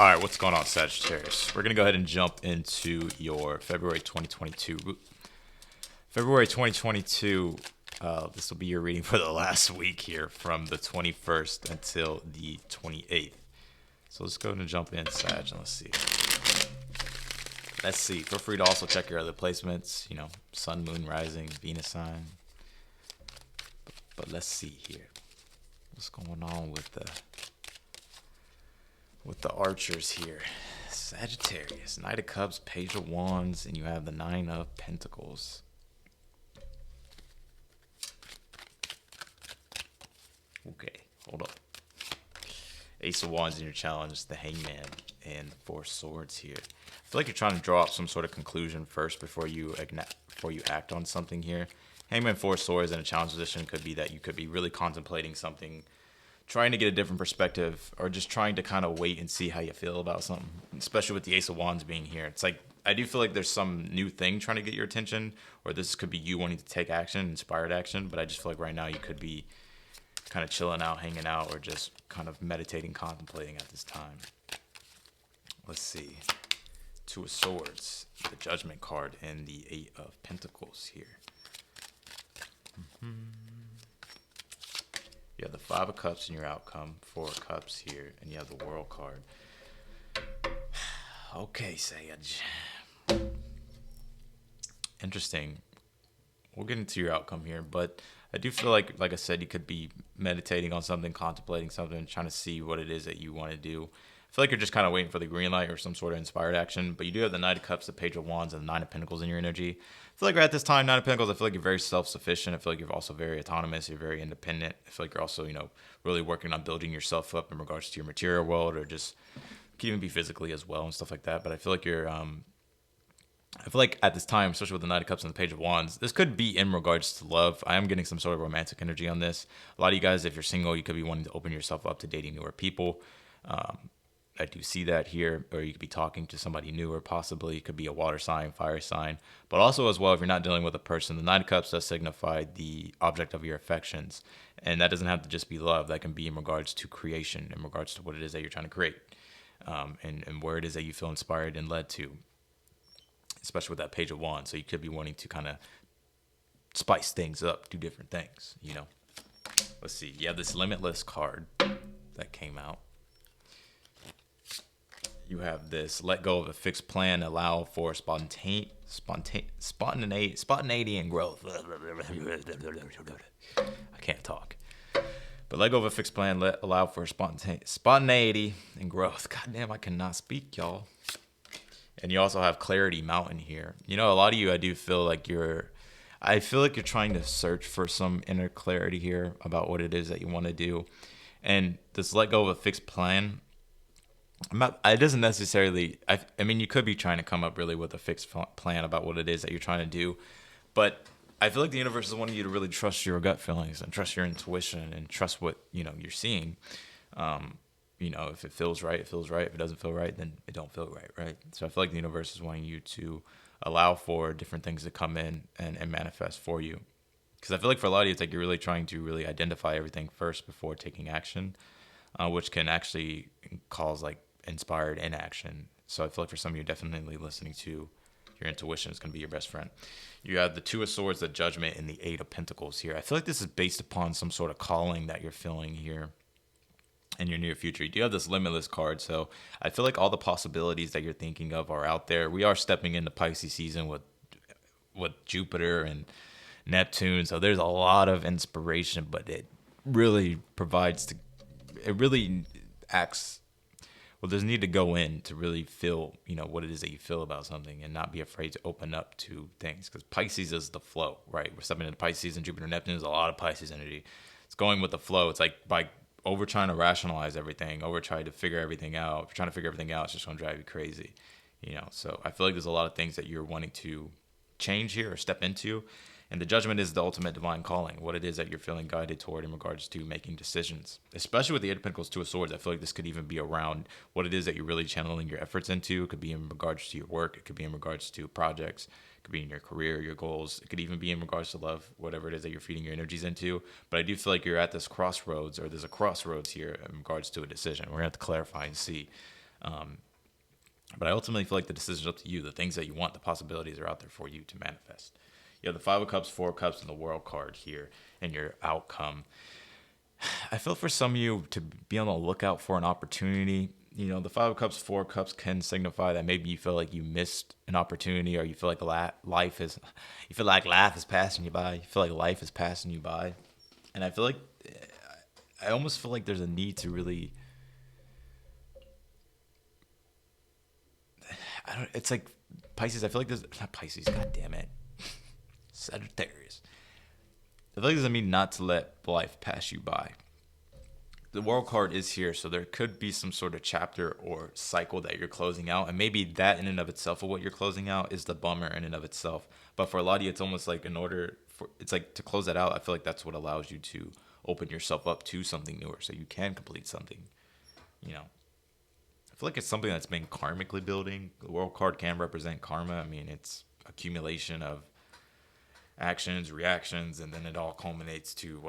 All right, what's going on, Sagittarius? We're going to go ahead and jump into your February 2022. February 2022, this will be your reading for the last week here from the 21st until the 28th. So let's go ahead and jump in, Sag, and let's see. Let's see. Feel free to also check your other placements, you know, Sun, Moon, Rising, Venus sign. But let's see here. What's going on with the archers here? Sagittarius, Knight of Cups, Page of Wands, and you have the Nine of Pentacles. Okay, hold up. Ace of Wands in your challenge, the Hangman, and the Four Swords here. I feel like you're trying to draw up some sort of conclusion first before you act on something here. Hangman, Four Swords in a challenge position could be that you could be really contemplating something, trying to get a different perspective, or just trying to kind of wait and see how you feel about something, especially with the Ace of Wands being here. It's like, I do feel like there's some new thing trying to get your attention, or this could be you wanting to take action, inspired action, but I just feel like right now you could be kind of chilling out, hanging out, or just kind of meditating, contemplating at this time. Let's see. Two of Swords, the Judgment card, and the Eight of Pentacles here. You have the Five of Cups in your outcome, Four of Cups here, and you have the World card. Okay, Sage. Interesting. We'll get into your outcome here, but I do feel like I said, you could be meditating on something, contemplating something, trying to see what it is that you want to do. I feel like you're just kind of waiting for the green light or some sort of inspired action, but you do have the Knight of Cups, the Page of Wands, and the Nine of Pentacles in your energy. I feel like right at this time, Nine of Pentacles, I feel like you're very self-sufficient. I feel like you're also very autonomous. You're very independent. I feel like you're also, you know, really working on building yourself up in regards to your material world, or just can even be physically as well and stuff like that. But I feel like you're, I feel like at this time, especially with the Knight of Cups and the Page of Wands, this could be in regards to love. I am getting some sort of romantic energy on this. A lot of you guys, if you're single, you could be wanting to open yourself up to dating newer people. I do see that here, or you could be talking to somebody newer, possibly. It could be a water sign, fire sign. But also as well, if you're not dealing with a person, the Nine of Cups does signify the object of your affections. And that doesn't have to just be love. That can be in regards to creation, in regards to what it is that you're trying to create, and where it is that you feel inspired and led to, especially with that Page of Wands. So you could be wanting to kind of spice things up, do different things, you know. Let's see. You have this Limitless card that came out. You have this Let Go of a Fixed Plan, Allow for Spontaneity and Growth. I can't talk. But let go of a fixed plan, allow for spontaneity and growth. God damn, I cannot speak, y'all. And you also have Clarity Mountain here. You know, a lot of you, I do feel like I feel like you're trying to search for some inner clarity here about what it is that you want to do. And this let go of a fixed plan, it doesn't necessarily, I mean, you could be trying to come up really with a fixed plan about what it is that you're trying to do. But I feel like the universe is wanting you to really trust your gut feelings and trust your intuition and trust what, you know, you're seeing. You know, if it feels right, it feels right. If it doesn't feel right, then it don't feel right, right? So I feel like the universe is wanting you to allow for different things to come in and manifest for you. Because I feel like for a lot of you, it's like you're really trying to really identify everything first before taking action, which can actually cause like inspired inaction. So I feel like for some of you, definitely listening to your intuition is going to be your best friend. You have the Two of Swords, the Judgment, and the Eight of Pentacles here. I feel like this is based upon some sort of calling that you're feeling here in your near future. You do have this Limitless card, so I feel like all the possibilities that you're thinking of are out there. We are stepping into Pisces season with Jupiter and Neptune, so there's a lot of inspiration, but it really acts. Well, there's need to go in to really feel, you know, what it is that you feel about something and not be afraid to open up to things, because Pisces is the flow, right? We're stepping into Pisces, and Jupiter, Neptune is a lot of Pisces energy. It's going with the flow. It's like by over trying to rationalize everything, over trying to figure everything out. If you're trying to figure everything out, it's just going to drive you crazy, you know? So I feel like there's a lot of things that you're wanting to change here or step into. And the Judgment is the ultimate divine calling, what it is that you're feeling guided toward in regards to making decisions. Especially with the Eight of Pentacles, Two of Swords, I feel like this could even be around what it is that you're really channeling your efforts into. It could be in regards to your work. It could be in regards to projects. It could be in your career, your goals. It could even be in regards to love, whatever it is that you're feeding your energies into. But I do feel like you're at this crossroads, or there's a crossroads here in regards to a decision. We're going to have to clarify and see. But I ultimately feel like the decision's up to you. The things that you want, the possibilities are out there for you to manifest. You have the Five of Cups, Four of Cups, and the World card here, and your outcome. I feel for some of you to be on the lookout for an opportunity. You know, the Five of Cups, Four of Cups can signify that maybe you feel like you missed an opportunity, or you feel like life is passing you by. You feel like life is passing you by, and I feel like I almost feel like there's a need to really. It's like Pisces. I feel like there's not Pisces. God damn it, Sagittarius. I feel like there's a need not to let life pass you by. The World card is here, so there could be some sort of chapter or cycle that you're closing out, and maybe that in and of itself of what you're closing out is the bummer in and of itself. But for a lot of you, it's almost like it's like to close that out. I feel like that's what allows you to open yourself up to something newer, so you can complete something. You know, I feel like it's something that's been karmically building. The World card can represent karma. I mean, it's accumulation of actions, reactions, and then it all culminates to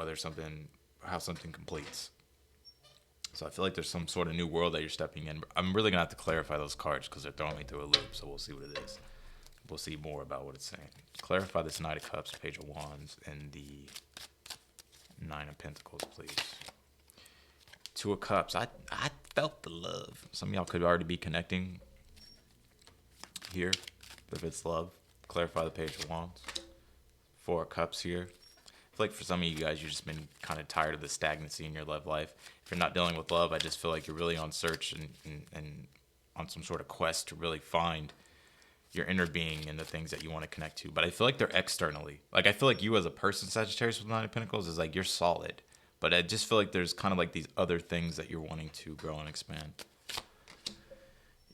how something completes. So I feel like there's some sort of new world that you're stepping in. I'm really gonna have to clarify those cards because they're throwing me through a loop. So we'll see what it is. We'll see more about what it's saying. Clarify this Knight of Cups, Page of Wands, and the Nine of Pentacles, please. Two of Cups. I felt the love. Some of y'all could already be connecting here. If it's love, clarify the Page of Wands. Four of Cups here. I feel like for some of you guys, you've just been kind of tired of the stagnancy in your love life. If you're not dealing with love, I just feel like you're really on search and on some sort of quest to really find your inner being and the things that you want to connect to. But I feel like they're externally. Like, I feel like you as a person, Sagittarius with Nine of Pentacles, is like you're solid. But I just feel like there's kind of like these other things that you're wanting to grow and expand.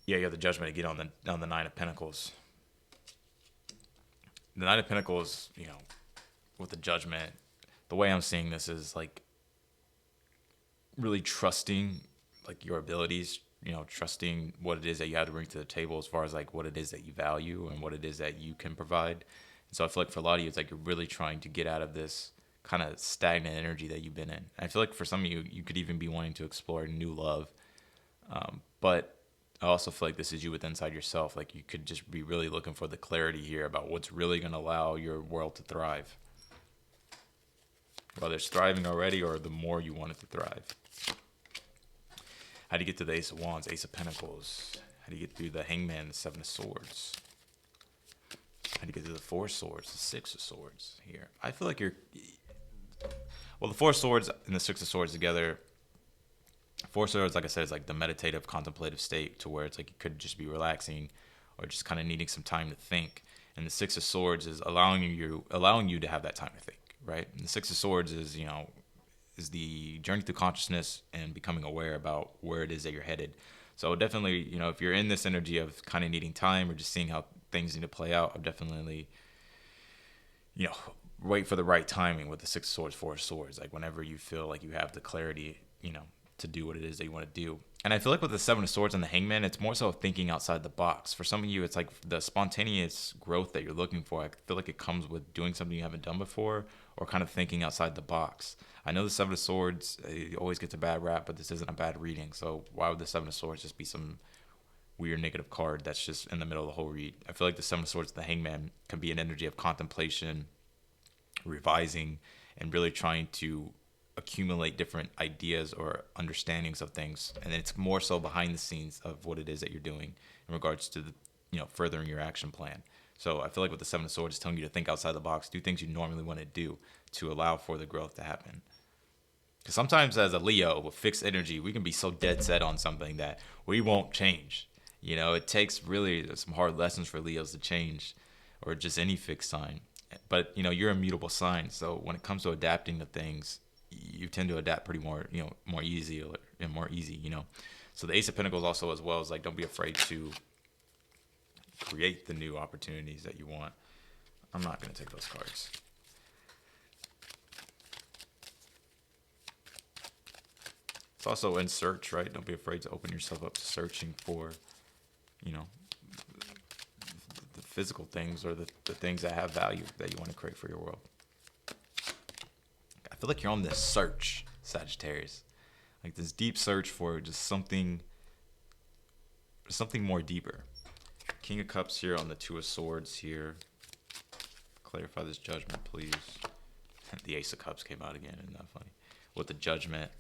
Yeah, you have the Judgment again on the Nine of Pentacles. The Nine of Pentacles, you know, with the Judgment, the way I'm seeing this is like really trusting like your abilities, you know, trusting what it is that you have to bring to the table as far as like what it is that you value and what it is that you can provide. And so I feel like for a lot of you, it's like you're really trying to get out of this kind of stagnant energy that you've been in. And I feel like for some of you, you could even be wanting to explore new love. But I also feel like this is you with inside yourself. Like you could just be really looking for the clarity here about what's really going to allow your world to thrive. Whether it's thriving already or the more you want it to thrive. How do you get to the Ace of Wands, Ace of Pentacles? How do you get through the Hangman, the Seven of Swords? How do you get through the Four of Swords, the Six of Swords here? I feel like well, the Four of Swords and the Six of Swords together. Four of Swords, like I said, is like the meditative, contemplative state to where it's like you could just be relaxing or just kind of needing some time to think. And the Six of Swords is allowing you to have that time to think. Right? And the Six of Swords is, you know, is the journey through consciousness and becoming aware about where it is that you're headed. So definitely, you know, if you're in this energy of kind of needing time or just seeing how things need to play out, I'll definitely, you know, wait for the right timing with the Six of Swords, Four of Swords. Like whenever you feel like you have the clarity, you know, to do what it is that you want to do. And I feel like with the Seven of Swords and the Hangman, it's more so thinking outside the box. For some of you, it's like the spontaneous growth that you're looking for. I feel like it comes with doing something you haven't done before or kind of thinking outside the box. I know the Seven of Swords always gets a bad rap, but this isn't a bad reading. So why would the Seven of Swords just be some weird negative card that's just in the middle of the whole read? I feel like the Seven of Swords, the Hangman, can be an energy of contemplation, revising, and really trying to accumulate different ideas or understandings of things. And it's more so behind the scenes of what it is that you're doing in regards to the, you know, furthering your action plan. So I feel like with the Seven of Swords, it's telling you to think outside the box, do things you normally want to do to allow for the growth to happen. Because sometimes as a Leo with fixed energy, we can be so dead set on something that we won't change. You know, it takes really some hard lessons for Leos to change, or just any fixed sign. But, you know, you're a mutable sign. So when it comes to adapting to things, you tend to adapt pretty more, you know, more easy, you know. So the Ace of Pentacles also as well is like, don't be afraid to create the new opportunities that you want. I'm not going to take those cards. It's also in search, right? Don't be afraid to open yourself up to searching for, you know, the physical things or the things that have value that you want to create for your world. I feel like you're on this search, Sagittarius. Like this deep search for just something something more deeper. King of Cups here on the Two of Swords here. Clarify this Judgment, please. The Ace of Cups came out again. Isn't that funny? With the Judgment.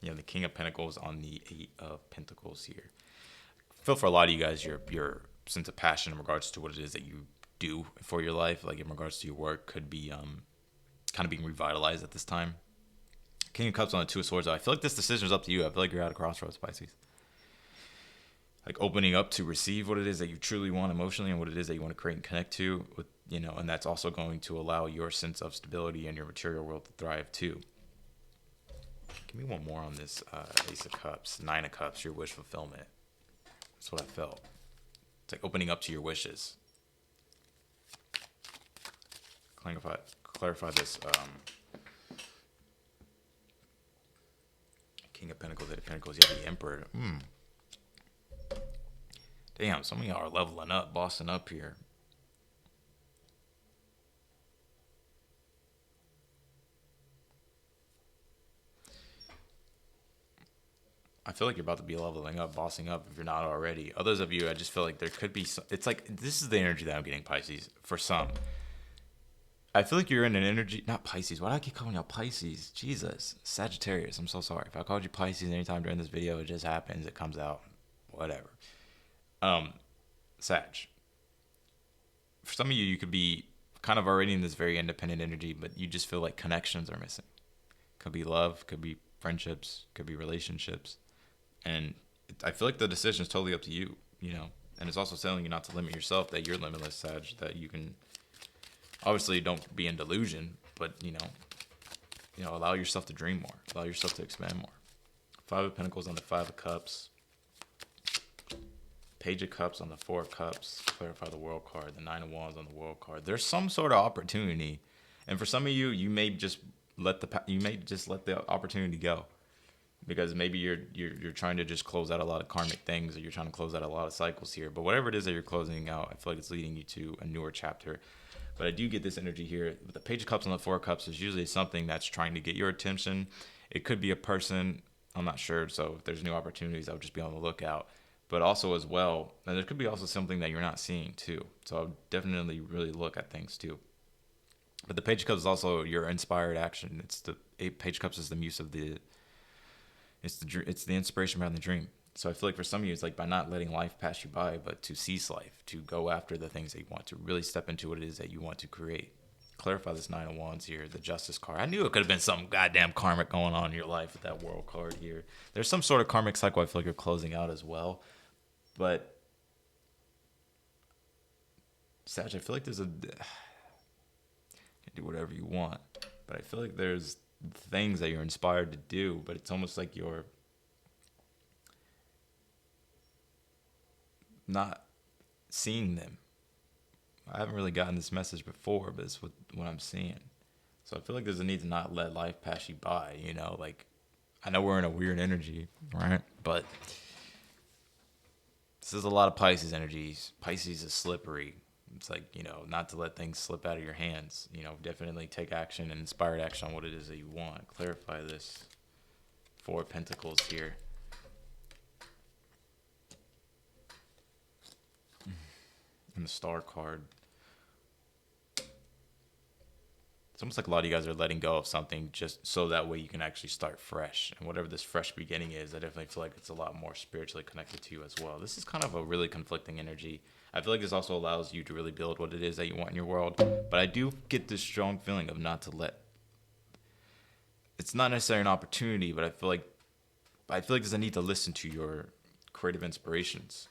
Yeah, the King of Pentacles on the Eight of Pentacles here. I feel for a lot of you guys, your sense of passion in regards to what it is that you do for your life, like in regards to your work, could be kind of being revitalized at this time. King of Cups on the Two of Swords. I feel like this decision is up to you. I feel like you're at a crossroads, Pisces. Like opening up to receive what it is that you truly want emotionally and what it is that you want to create and connect to, with, you know, and that's also going to allow your sense of stability and your material world to thrive too. Give me one more on this Ace of Cups, Nine of Cups, your wish fulfillment. That's what I felt. It's like opening up to your wishes. Clarify this. King of Pentacles, Eight of Pentacles, you have the Emperor. Damn, some of y'all are leveling up, bossing up here. I feel like you're about to be leveling up, bossing up if you're not already. Others of you, I just feel like there could be some, it's like, this is the energy that I'm getting, Pisces, for some. I feel like you're in an energy, not Pisces, why do I keep calling y'all Pisces? Jesus, Sagittarius, I'm so sorry. If I called you Pisces anytime during this video, it just happens, it comes out, whatever. Sag. For some of you, you could be kind of already in this very independent energy, but you just feel like connections are missing. Could be love, could be friendships, could be relationships. And I feel like the decision is totally up to you, you know. And it's also telling you not to limit yourself, that you're limitless, Sag, that you can, obviously don't be in delusion, but, you know, allow yourself to dream more, allow yourself to expand more. Five of Pentacles on the Five of Cups. Page of Cups on the Four of Cups. Clarify the World card. The Nine of Wands on the World card. There's some sort of opportunity, and for some of you, you may just let the opportunity go, because maybe you're trying to just close out a lot of karmic things, or you're trying to close out a lot of cycles here. But whatever it is that you're closing out, I feel like it's leading you to a newer chapter. But I do get this energy here. With the Page of Cups on the Four of Cups is usually something that's trying to get your attention. It could be a person. I'm not sure. So if there's new opportunities, I'll just be on the lookout. But also as well, and there could be also something that you're not seeing too. So I'll definitely really look at things too. But the Page of Cups is also your inspired action. It's the Page of Cups is the muse of the. It's the inspiration behind the dream. So I feel like for some of you, it's like by not letting life pass you by, but to seize life, to go after the things that you want, to really step into what it is that you want to create. Clarify this Nine of Wands here, the Justice card. I knew it could have been some goddamn karmic going on in your life with that World card here. There's some sort of karmic cycle I feel like you're closing out as well. But Sag, I feel like there's a, you can do whatever you want, but I feel like there's things that you're inspired to do, but it's almost like you're not seeing them. I haven't really gotten this message before, but it's what I'm seeing. So I feel like there's a need to not let life pass you by, you know, like, I know we're in a weird energy, right? But this is a lot of Pisces energies. Pisces is slippery. It's like, you know, not to let things slip out of your hands. You know, definitely take action and inspired action on what it is that you want. Clarify this. Four of Pentacles here. And the Star card. It's almost like a lot of you guys are letting go of something just so that way you can actually start fresh. And whatever this fresh beginning is, I definitely feel like it's a lot more spiritually connected to you as well. This is kind of a really conflicting energy. I feel like this also allows you to really build what it is that you want in your world. But I do get this strong feeling of not to let... It's not necessarily an opportunity, but I feel like there's a need to listen to your creative inspirations.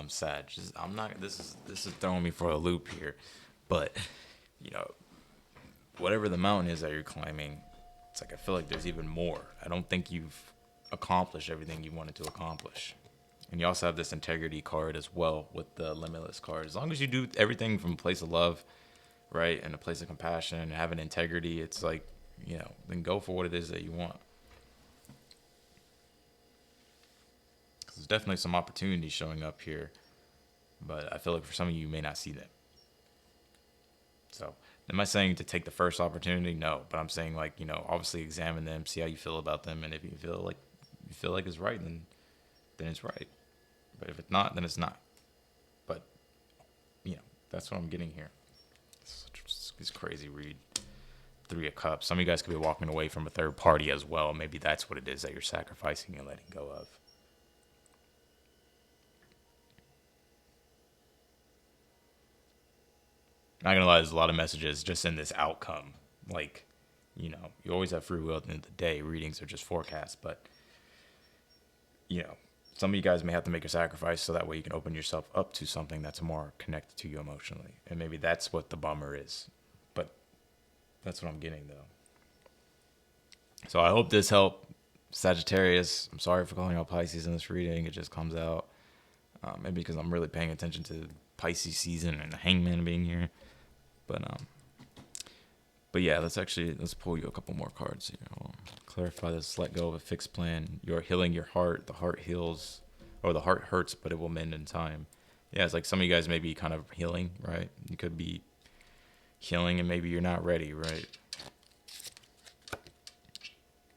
Sag, I'm not... This is throwing me for a loop here. But, you know, whatever the mountain is that you're climbing, it's like I feel like there's even more. I don't think you've accomplished everything you wanted to accomplish. And you also have this integrity card as well with the limitless card. As long as you do everything from a place of love, right, and a place of compassion and having integrity, it's like, you know, then go for what it is that you want. There's definitely some opportunities showing up here, but I feel like for some of you, you may not see them. So Am I saying to take the first opportunity? No, but I'm saying, like, obviously examine them, see how you feel about them, and if you feel like it's right, then it's right. But if it's not, then it's not. But that's what I'm getting here. It's crazy read. 3 of Cups. Some of you guys could be walking away from a third party as well. Maybe that's what it is that you're sacrificing and letting go of. Not gonna lie, there's a lot of messages just in this outcome. Like, you always have free will at the end of the day. Readings are just forecasts, but some of you guys may have to make a sacrifice so that way you can open yourself up to something that's more connected to you emotionally. And maybe that's what the bummer is. But that's what I'm getting, though. So I hope this helped, Sagittarius. I'm sorry for calling out Pisces in this reading. It just comes out. Maybe because I'm really paying attention to Pisces season and the Hangman being here. But yeah, let's pull you a couple more cards here. I'll clarify this. Let go of a fixed plan. You're healing your heart. The heart heals, or the heart hurts, but it will mend in time. Yeah, it's like some of you guys may be kind of healing, right? You could be healing and maybe you're not ready, right?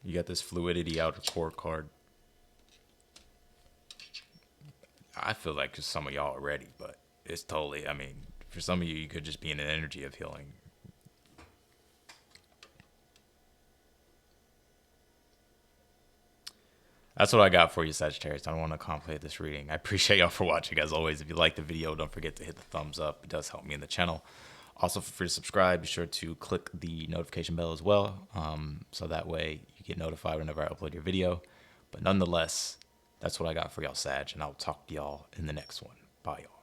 You got this fluidity outer court card. I feel like some of y'all are ready, but it's totally, for some of you, you could just be in an energy of healing. That's what I got for you, Sagittarius. I don't want to complicate this reading. I appreciate y'all for watching. As always, if you like the video, don't forget to hit the thumbs up. It does help me in the channel. Also, feel free to subscribe. Be sure to click the notification bell as well, so that way you get notified whenever I upload your video. But nonetheless, that's what I got for y'all, Sag, and I'll talk to y'all in the next one. Bye, y'all.